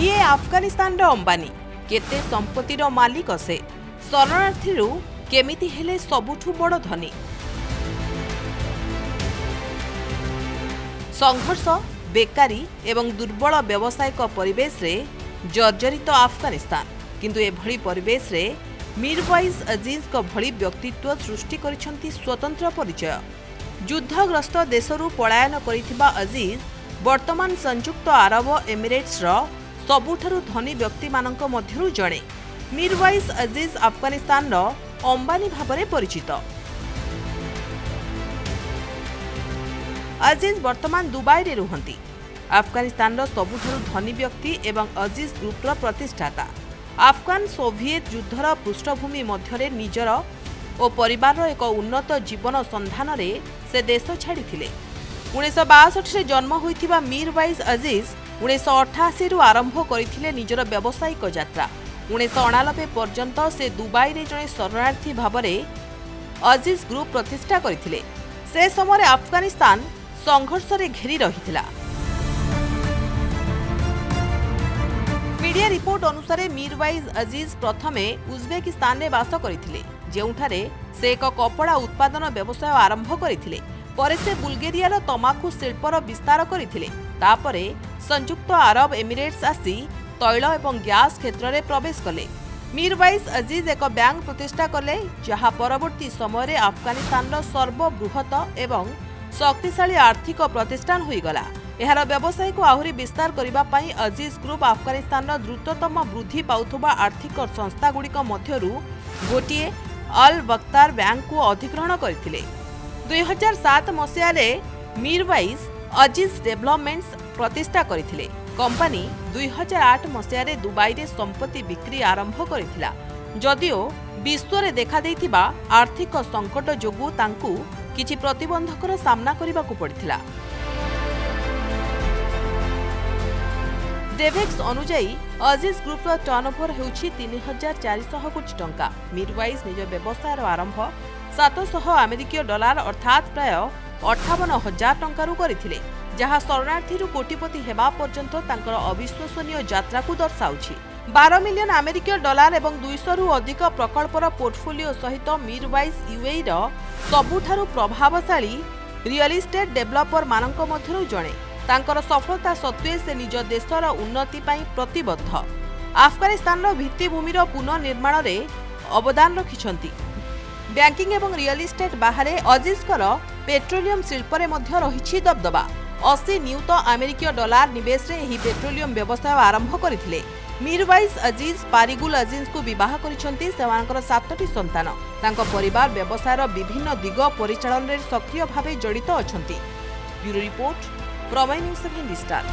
किए अफगानिस्तान अंबानी केते संपत्तिर मालिक से शरणार्थी केमिति हेले सबुठु बड़ धनी। संघर्ष बेकारी एवं दुर्बल व्यावसायिक परिवेश रे जर्जरित अफगानिस्तान किंतु एभली परिवेश रे मीरवाइज अजीज को भली व्यक्तित्व सृष्टि करिसेंती स्वतंत्र परिचय। युद्धग्रस्त देशरू पलायन करिथिबा अजीज वर्तमान संयुक्त अरब एमिरेट्स रो सबुठारु धनी व्यक्ति मानक मध्यरु जणे। मीरवाइज अजीज अफगानिस्तान रो अंबानी भाबरे परिचित। अजीज वर्तमान दुबई रे रुहंती। अफगानिस्तान रो सबुठारु धनी व्यक्ति एवं अजीज ग्रुप रो प्रतिष्ठाता। अफगान सोवियत युद्धर पृष्ठभूमि मध्यरे निजर और परिवार एक उन्नत जीवन संधान रे से देश छाड़िथिले। 1962 रे जन्म होइथिबा मीरवाइज अजीज 1988 रु आरंभ करिथिले निजर व्यावसायिक यात्रा। 1989 पर्यंत से दुबई रे जणे शरणार्थी भाबरे अजीज ग्रुप प्रतिष्ठा करिथिले। से समय अफगानिस्तान संघर्ष रे घेरी रहिथिला। मीडिया रिपोर्ट अनुसार मीरवाइज अजीज प्रथमे उज्बेकिस्तान रे वास करिथिले, जेउठारे से एक कपड़ा उत्पादन व्यवसाय आरंभ करिथिले। परे से बुल्गेरियार तमाकू शिल्पर विस्तार करिथिले। तापरे संयुक्त अरब एमिरेट्स आसी तैल एवं गैस क्षेत्र में प्रवेश कले। मीरवाइज अजीज एक बैंक प्रतिष्ठा कले, जहाँ परवर्ती समय रे अफगानिस्तान सर्वबृहत एवं शक्तिशाली आर्थिक प्रतिष्ठान होईगला। एहार व्यवसाय को आहुरी विस्तार करबा पई अजीज ग्रुप अफगानिस्तान द्रुततम वृद्धि पाउथबा आर्थिक संस्था गुड़िक मध्यरु गोटिए अल बख्तार बैंक को अधिग्रहण करथिले। 2007 मसीह रे मीरवाइज अजीज डेवलपमेंट्स प्रतिष्ठा करथिले। कंपनी 2008 मसीह रे दुबई रे संपत्ति बिक्री आरंभ करथिला। जदियो विश्व रे देखा देथिबा आर्थिक संकट जोगु तांकु किछि प्रतिबंधकर सामना करबाकू पड़थिला। डेवेक्स अनुजाई अजीज ग्रुप टर्नओवर होउछि 3400 कोटी टंका। मीरवाइज निज व्यवसायर आरंभ 700 अमेरिकीय डॉलर अर्थात प्राय 58,000 टंका करथिले, जहाँ शरणार्थी कोटिपति हेबा पर्यंत तांकर अविश्वसनीय यात्रा को दर्शाउछि। 12 मिलियन अमेरिकीय डॉलर एवं 200 रु अधिक प्रकल्पर पोर्टफोलियो सहित मीरवाइज यूएई रो सबुठारु प्रभावशाली रियल इस्टेट डेवलपर मानक मध्यरु जणे। तांकर सफलता सत्वे से निज देशर उन्नति पाई प्रतिबद्ध। अफगानिस्तान भित्तिभूमिर पुनर्निर्माण रे अवदान रखिछंती। बैंकिंग एवं रियल इस्टेट बाहर अजीजकर पेट्रोलियम शिल्परे मध्य रहिछि दबदबा। 80 नियुत अमेरिकीय डॉलर निवेश रे एही पेट्रोलियम व्यवसाय आरंभ करथिले। मीरवाइज अजीज पारिगुल अजीज को विवाह करिछंती। सेमानकर 7टी संतान। तांको परिवार व्यवसायर विभिन्न दिग परिचालन रे सक्रिय भावे जड़ित अछंती। ब्यूरो रिपोर्ट प्रमेय न्यूज 7 स्टार।